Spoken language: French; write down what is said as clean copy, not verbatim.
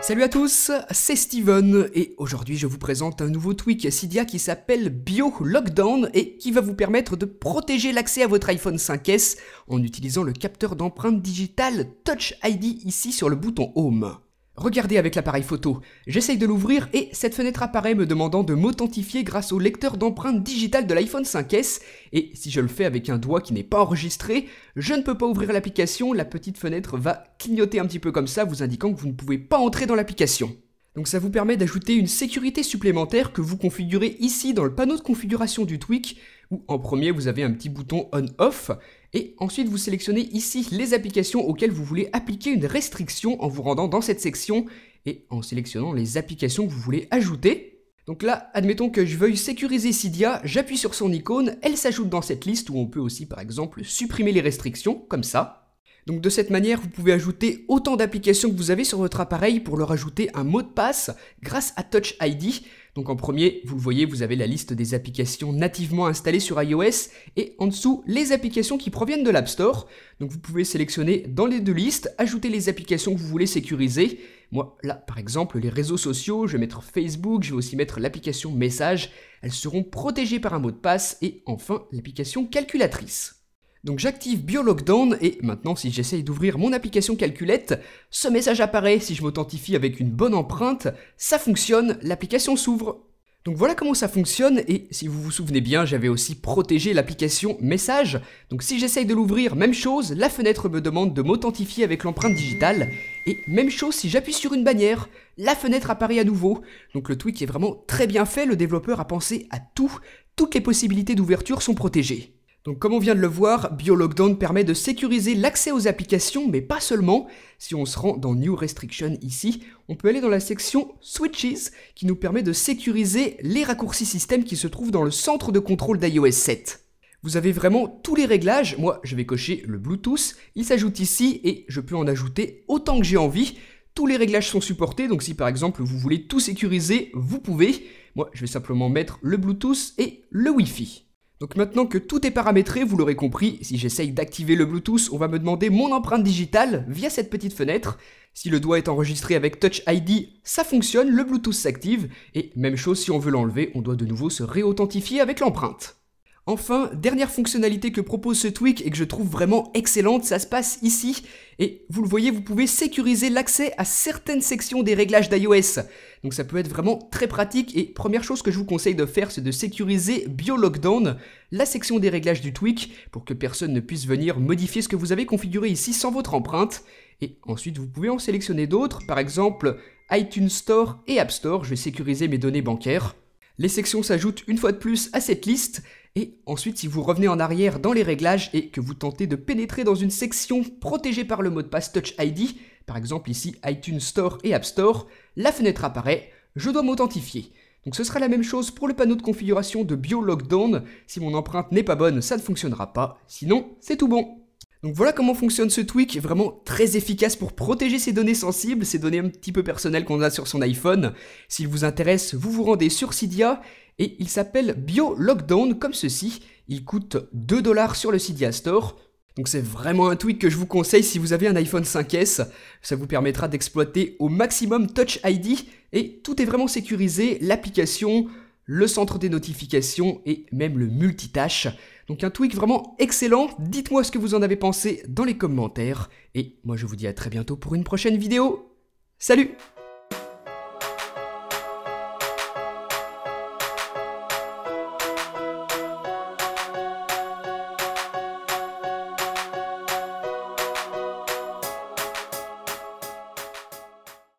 Salut à tous, c'est Steven et aujourd'hui je vous présente un nouveau tweak Cydia qui s'appelle BioLockdown et qui va vous permettre de protéger l'accès à votre iPhone 5S en utilisant le capteur d'empreinte digitale Touch ID ici sur le bouton Home. Regardez avec l'appareil photo, j'essaye de l'ouvrir et cette fenêtre apparaît me demandant de m'authentifier grâce au lecteur d'empreinte digitale de l'iPhone 5S et si je le fais avec un doigt qui n'est pas enregistré, je ne peux pas ouvrir l'application, la petite fenêtre va clignoter un petit peu comme ça vous indiquant que vous ne pouvez pas entrer dans l'application. Donc ça vous permet d'ajouter une sécurité supplémentaire que vous configurez ici dans le panneau de configuration du tweak où en premier vous avez un petit bouton on-off et ensuite vous sélectionnez ici les applications auxquelles vous voulez appliquer une restriction en vous rendant dans cette section et en sélectionnant les applications que vous voulez ajouter. Donc là, admettons que je veuille sécuriser Cydia, j'appuie sur son icône, elle s'ajoute dans cette liste où on peut aussi par exemple supprimer les restrictions, comme ça. Donc de cette manière, vous pouvez ajouter autant d'applications que vous avez sur votre appareil pour leur ajouter un mot de passe grâce à Touch ID. Donc en premier, vous le voyez, vous avez la liste des applications nativement installées sur iOS et en dessous, les applications qui proviennent de l'App Store. Donc vous pouvez sélectionner dans les deux listes, ajouter les applications que vous voulez sécuriser. Moi, là, par exemple, les réseaux sociaux, je vais mettre Facebook, je vais aussi mettre l'application Messages. Elles seront protégées par un mot de passe et enfin, l'application calculatrice. Donc j'active BioLockdown et maintenant si j'essaye d'ouvrir mon application calculette, ce message apparaît, si je m'authentifie avec une bonne empreinte, ça fonctionne, l'application s'ouvre. Donc voilà comment ça fonctionne et si vous vous souvenez bien, j'avais aussi protégé l'application Messages. Donc si j'essaye de l'ouvrir, même chose, la fenêtre me demande de m'authentifier avec l'empreinte digitale. Et même chose si j'appuie sur une bannière, la fenêtre apparaît à nouveau. Donc le tweak est vraiment très bien fait, le développeur a pensé à tout, toutes les possibilités d'ouverture sont protégées. Donc comme on vient de le voir, BioLockdown permet de sécuriser l'accès aux applications, mais pas seulement. Si on se rend dans New Restriction ici, on peut aller dans la section Switches, qui nous permet de sécuriser les raccourcis système qui se trouvent dans le centre de contrôle d'iOS 7. Vous avez vraiment tous les réglages, moi je vais cocher le Bluetooth, il s'ajoute ici et je peux en ajouter autant que j'ai envie. Tous les réglages sont supportés, donc si par exemple vous voulez tout sécuriser, vous pouvez. Moi je vais simplement mettre le Bluetooth et le Wi-Fi. Donc maintenant que tout est paramétré, vous l'aurez compris, si j'essaye d'activer le Bluetooth, on va me demander mon empreinte digitale via cette petite fenêtre. Si le doigt est enregistré avec Touch ID, ça fonctionne, le Bluetooth s'active. Et même chose si on veut l'enlever, on doit de nouveau se réauthentifier avec l'empreinte. Enfin, dernière fonctionnalité que propose ce tweak et que je trouve vraiment excellente, ça se passe ici. Et vous le voyez, vous pouvez sécuriser l'accès à certaines sections des réglages d'iOS. Donc ça peut être vraiment très pratique et première chose que je vous conseille de faire, c'est de sécuriser BioLockdown, la section des réglages du tweak, pour que personne ne puisse venir modifier ce que vous avez configuré ici sans votre empreinte. Et ensuite, vous pouvez en sélectionner d'autres, par exemple iTunes Store et App Store, je vais sécuriser mes données bancaires. Les sections s'ajoutent une fois de plus à cette liste. Et ensuite, si vous revenez en arrière dans les réglages et que vous tentez de pénétrer dans une section protégée par le mot de passe Touch ID, par exemple ici iTunes Store et App Store, la fenêtre apparaît, je dois m'authentifier. Donc ce sera la même chose pour le panneau de configuration de BioLockdown. Si mon empreinte n'est pas bonne, ça ne fonctionnera pas, sinon c'est tout bon. Donc voilà comment fonctionne ce tweak, vraiment très efficace pour protéger ses données sensibles, ces données un petit peu personnelles qu'on a sur son iPhone. S'il vous intéresse, vous vous rendez sur Cydia et il s'appelle BioLockdown comme ceci. Il coûte 2 $ sur le Cydia Store. Donc c'est vraiment un tweak que je vous conseille si vous avez un iPhone 5S. Ça vous permettra d'exploiter au maximum Touch ID et tout est vraiment sécurisé, l'application, le centre des notifications et même le multitâche. Donc un tweak vraiment excellent, dites-moi ce que vous en avez pensé dans les commentaires. Et moi je vous dis à très bientôt pour une prochaine vidéo. Salut!